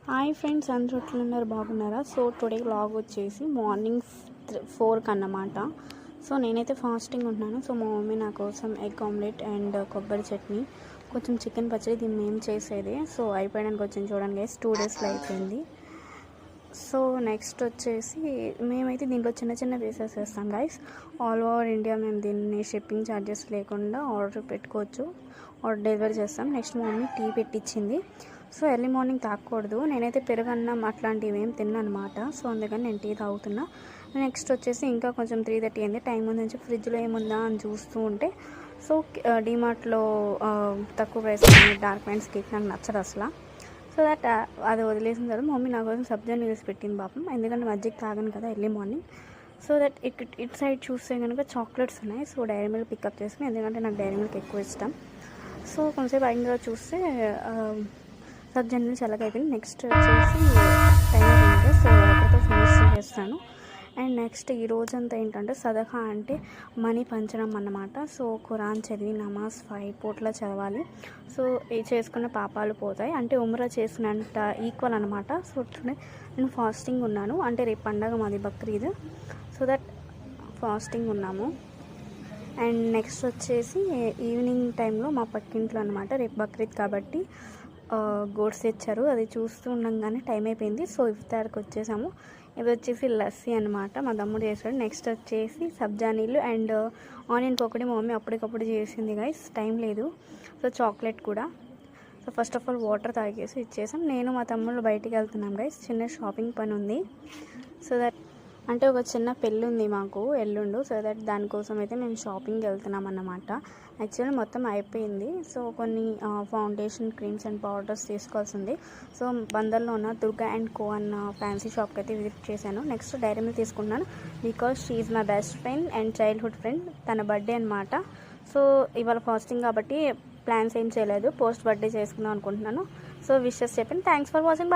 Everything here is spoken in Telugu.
హాయ్ ఫ్రెండ్స్, అందరూ ఎట్లున్నారు? బాగున్నారా? సో టుడే వ్లాగ్ వచ్చేసి మార్నింగ్ 4 అన్నమాట. సో నేనైతే ఫాస్టింగ్ ఉంటున్నాను. సో మా మమ్మీ నా కోసం ఎగ్ ఆమ్లెట్ అండ్ కొబ్బరి చట్నీ, కొంచెం చికెన్ పచ్చడి, దీన్ని మేము చేసేది. సో అయిపోయడానికి వచ్చింది చూడండి గైస్, 2 డేస్లో అయిపోయింది. సో నెక్స్ట్ వచ్చేసి మేమైతే దీంట్లో చిన్న చిన్న పీసెస్ వేస్తాం గైస్. ఆల్ ఓవర్ ఇండియా మేము దీన్ని షిప్పింగ్ ఛార్జెస్ లేకుండా ఆర్డర్ పెట్టుకోవచ్చు, ఆర్డర్ డెలివరీ చేస్తాం. నెక్స్ట్ మా మమ్మీ టీ పెట్టించింది. సో ఎర్లీ మార్నింగ్ తాగకూడదు, నేనైతే పెరుగన్నం అట్లాంటివి ఏం తిన్నా అనమాట. సో అందుకని నేను టీ తాగుతున్నా. నెక్స్ట్ వచ్చేసి ఇంకా కొంచెం 3:30 అయింది, టైం ఉందని ఫ్రిడ్జ్లో ఏముందా అని చూస్తూ ఉంటే సో డీమార్ట్లో తక్కువ ప్రైస్ డార్క్ వైన్స్ కేక్ నాకు నచ్చదు అసలు. సో దట్ అది వదిలేసిన తర్వాత మమ్మీ నా కోసం సబ్జా నీల్స్ పెట్టింది పాపం, ఎందుకంటే మజ్జిగ తాగను కదా ఎర్లీ మార్నింగ్. సో దట్ ఇటు సైడ్ చూస్తే కనుక చాక్లెట్స్ ఉన్నాయి. సో డైరీ మిల్క్ పికప్ చేసుకుని, ఎందుకంటే నాకు డైరీ మిల్క్ ఎక్కువ ఇష్టం. సో కొంచెంసేపు అయిన తర్వాత చూస్తే సబ్జా నీళ్ళు చల్లగైపోయింది. నెక్స్ట్ వచ్చేసి టైం అయింది, సో వాటర్తో ఫినిష్ చేస్తాను. అండ్ నెక్స్ట్ ఈ రోజంతా ఏంటంటే సదఖా అంటే మనీ పంచడం అన్నమాట. సో ఖురాన్ చదివి నమాజ్ 5 పూట్ల చదవాలి. సో చేసుకున్న పాపాలు పోతాయి, అంటే ఉమ్రా చేసినంత ఈక్వల్ అనమాట. సో టుడే నేను ఫాస్టింగ్ ఉన్నాను, అంటే రేపు పండగ మాది బక్రీద్. సో దట్ ఫాస్టింగ్ ఉన్నాము. అండ్ నెక్స్ట్ వచ్చేసి ఈవినింగ్ టైంలో మా పక్కింట్లో అనమాట, రేపు బక్రీద్ కాబట్టి గోడ్స్ తెచ్చారు, అది చూస్తూ ఉండగానే టైం అయిపోయింది. సో ఇఫ్తార్కి వచ్చేసాము. ఇది వచ్చేసి లస్సీ అనమాట, మా తమ్ముడు చేశాడు. నెక్స్ట్ వచ్చేసి సబ్జా నీళ్ళు అండ్ ఆనియన్ పకోడీ మా మమ్మీ అప్పటికప్పుడు చేసింది గైస్, టైం లేదు. సో చాక్లెట్ కూడా. So first of all water తాగేసి ఇచ్చేసాం. నేను మా తమ్ముళ్ళు బయటికి వెళ్తున్నాం గైస్, చిన్న షాపింగ్ పని ఉంది. సో దట్ అంటే ఒక చిన్న పెళ్ళి ఉంది మాకు ఎల్లుండు. సో దట్ దానికోసం అయితే మేము షాపింగ్కి వెళ్తున్నాం అన్నమాట. యాక్చువల్లీ మొత్తం అయిపోయింది. సో కొన్ని ఫౌండేషన్, క్రీమ్స్ అండ్ పౌడర్స్ తీసుకోవాల్సి ఉంది. సో బందర్లో ఉన్న దుర్గా అండ్ కో అన్న ఫ్యాన్సీ షాప్కి అయితే విజిట్ చేశాను. నెక్స్ట్ డైరీ మిల్క్ తీసుకున్నాను, because she is my best friend and childhood friend. తన బర్త్డే అనమాట. సో ఇవాళ ఫాస్టింగ్ కాబట్టి ప్లాన్స్ ఏం చేయలేదు, పోస్ట్ బర్త్డే చేసుకుందాం అనుకుంటున్నాను. సో విషెస్ చెప్పండి. Thanks for watching.